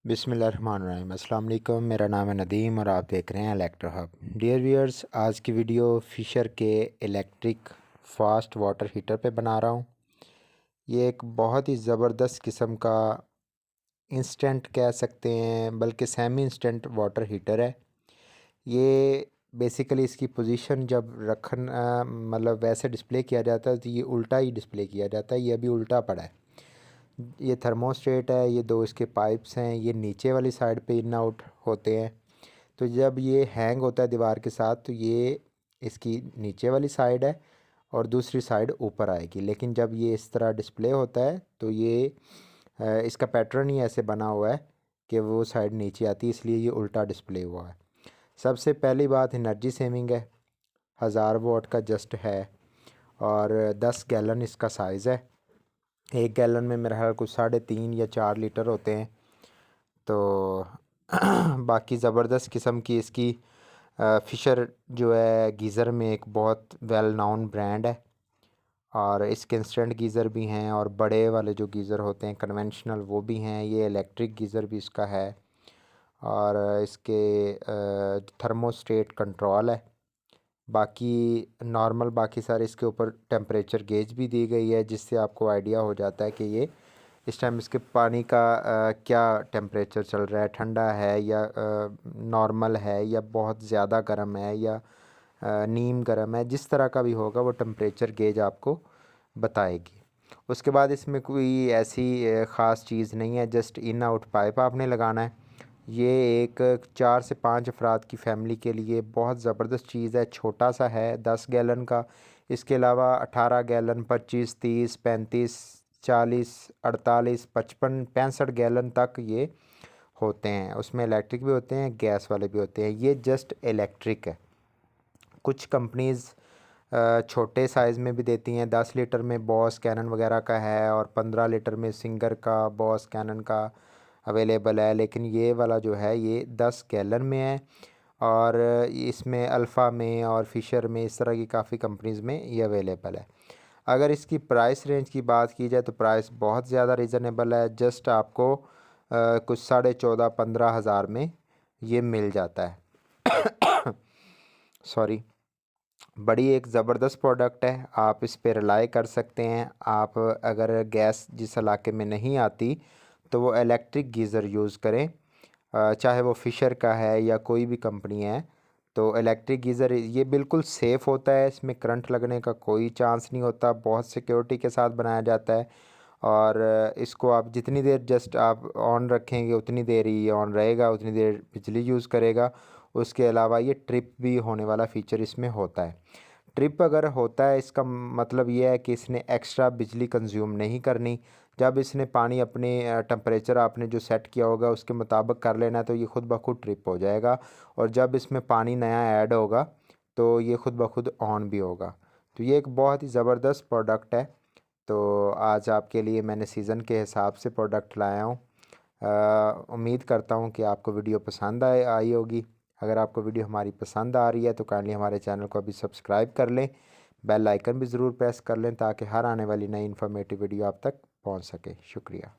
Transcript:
बिस्मिल्लाहिर्रहमानिर्रहीम। अस्सलाम वालेकुम। मेरा नाम है नदीम और आप देख रहे हैं इलेक्ट्र हब। डियर व्यूअर्स, आज की वीडियो फिशर के इलेक्ट्रिक फास्ट वाटर हीटर पे बना रहा हूँ। ये एक बहुत ही ज़बरदस्त किस्म का इंस्टेंट कह सकते हैं, बल्कि सेमी इंस्टेंट वाटर हीटर है। ये बेसिकली इसकी पोजीशन जब रखना मतलब वैसे डिस्प्ले किया जाता है तो ये उल्टा ही डिस्प्ले किया जाता है। ये अभी उल्टा पड़ा है। ये थर्मोस्टेट है, ये दो इसके पाइप्स हैं, ये नीचे वाली साइड पे इन आउट होते हैं। तो जब ये हैंग होता है दीवार के साथ तो ये इसकी नीचे वाली साइड है और दूसरी साइड ऊपर आएगी। लेकिन जब ये इस तरह डिस्प्ले होता है तो ये इसका पैटर्न ही ऐसे बना हुआ है कि वो साइड नीचे आती है, इसलिए ये उल्टा डिस्प्ले हुआ है। सबसे पहली बात एनर्जी सेविंग है। 1000 वाट का जस्ट है और 10 गैलन इसका साइज़ है। 1 गैलन में मेरा ख्याल कुछ 3.5 या 4 लीटर होते हैं। तो बाकी ज़बरदस्त किस्म की इसकी फिशर जो है गीज़र में एक बहुत वेल नोन ब्रांड है। और इसके इंस्टेंट गीज़र भी हैं और बड़े वाले जो गीज़र होते हैं कन्वेंशनल वो भी हैं। ये इलेक्ट्रिक गीज़र भी इसका है और इसके थर्मोस्टेट कंट्रोल है। बाकी नॉर्मल बाकी सारे इसके ऊपर टेम्परेचर गेज भी दी गई है, जिससे आपको आइडिया हो जाता है कि ये इस टाइम इसके पानी का क्या टेम्परेचर चल रहा है, ठंडा है या नॉर्मल है या बहुत ज़्यादा गर्म है या नीम गर्म है। जिस तरह का भी होगा वो टेम्परेचर गेज आपको बताएगी। उसके बाद इसमें कोई ऐसी ख़ास चीज़ नहीं है, जस्ट इन आउट पाइप आपने लगाना है। ये एक 4 से 5 अफराद की फ़ैमिली के लिए बहुत ज़बरदस्त चीज़ है। छोटा सा है 10 गैलन का। इसके अलावा 18 गैलन, 25, 30, 35, 40, 48, 55, 65 गैलन तक ये होते हैं। उसमें इलेक्ट्रिक भी होते हैं, गैस वाले भी होते हैं। ये जस्ट इलेक्ट्रिक है। कुछ कंपनीज़ छोटे साइज़ में भी देती हैं। 10 लीटर में बॉस कैनन वगैरह का है और 15 लीटर में सिंगर का बॉस कैनन का अवेलेबल है। लेकिन ये वाला जो है ये 10 गैलन में है और इसमें अल्फ़ा में और फिशर में इस तरह की काफ़ी कंपनीज़ में ये अवेलेबल है। अगर इसकी प्राइस रेंज की बात की जाए तो प्राइस बहुत ज़्यादा रीज़नेबल है। जस्ट आपको कुछ 14,500-15 हज़ार में ये मिल जाता है। सॉरी। बड़ी एक ज़बरदस्त प्रोडक्ट है, आप इस पे रिलाई कर सकते हैं। आप अगर गैस जिस इलाके में नहीं आती तो वो इलेक्ट्रिक गीज़र यूज़ करें, चाहे वो फिशर का है या कोई भी कंपनी है। तो इलेक्ट्रिक गीज़र ये बिल्कुल सेफ़ होता है, इसमें करंट लगने का कोई चांस नहीं होता, बहुत सिक्योरिटी के साथ बनाया जाता है। और इसको आप जितनी देर जस्ट आप ऑन रखेंगे उतनी देर ही ऑन रहेगा, उतनी देर बिजली यूज़ करेगा। उसके अलावा ये ट्रिप भी होने वाला फ़ीचर इसमें होता है। ट्रिप अगर होता है इसका मतलब ये है कि इसने एक्स्ट्रा बिजली कंज्यूम नहीं करनी। जब इसने पानी अपने टेम्परेचर आपने जो सेट किया होगा उसके मुताबिक कर लेना तो ये ख़ुद ब खुद ट्रिप हो जाएगा। और जब इसमें पानी नया ऐड होगा तो ये ख़ुद ब खुद ऑन भी होगा। तो ये एक बहुत ही ज़बरदस्त प्रोडक्ट है। तो आज आपके लिए मैंने सीज़न के हिसाब से प्रोडक्ट लाया हूँ। उम्मीद करता हूँ कि आपको वीडियो पसंद आई होगी। अगर आपको वीडियो हमारी पसंद आ रही है तो काइंडली हमारे चैनल को अभी सब्सक्राइब कर लें, बेल आइकन भी ज़रूर प्रेस कर लें ताकि हर आने वाली नई इन्फॉर्मेटिव वीडियो आप तक पहुँच सके। शुक्रिया।